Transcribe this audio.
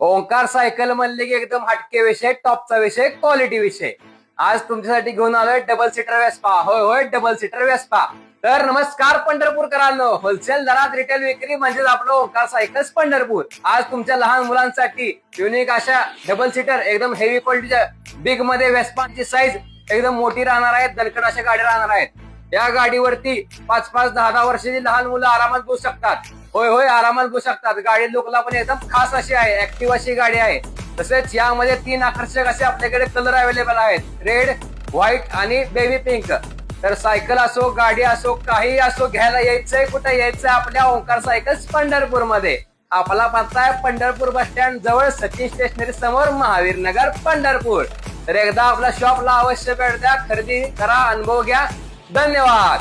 Omkar cycle म्हणले की एकदम हटके विषय, टॉपचा विषय, क्वालिटी विषय. आज तुमच्यासाठी घेऊन आलोय डबल सीटर वेस्पा. होय होय, डबल सीटर वेस्पा. तर नमस्कार पंढरपूरकरांनो, होलसेल दरात रिटेल विक्री म्हणजेच आपलं ओंकार सायकल्स पंढरपूर. आज तुमच्या लहान मुलांसाठी युनिक अशा डबल सीटर एकदम हेवी क्वालिटीच्या बिग मध्ये वेस्पाची साईज एकदम मोठी राहणार आहेत. दणकट अशा गाड्या राहणार आहेत. या गाडीवरती 5-5, 10-10 वर्षाची लहान मुलं आरामात बसू शकतात. होय होय, आरामात बसू शकतात. गाडी लोकला पण एकदम खास अशी आहे, ऍक्टिव्ह अशी गाडी आहे. तसेच यामध्ये 3 आकर्षक असे आपल्याकडे कलर अवेलेबल आहेत, रेड, व्हाईट आणि बेबी पिंक. तर सायकल असो, गाडी असो, काही असो, घ्यायला यायचंय कुठे यायचंय? आपल्या ओंकार सायकल्स पंढरपूर मध्ये. आपला पत्ता आहे पंढरपूर बस स्टँड जवळ, सचिन स्टेशनरी समोर, महावीर नगर, पंढरपूर. तर एकदा आपल्या शॉपला अवश्य भेट द्या, खरेदी करा, अनुभव घ्या. धन्यवाद.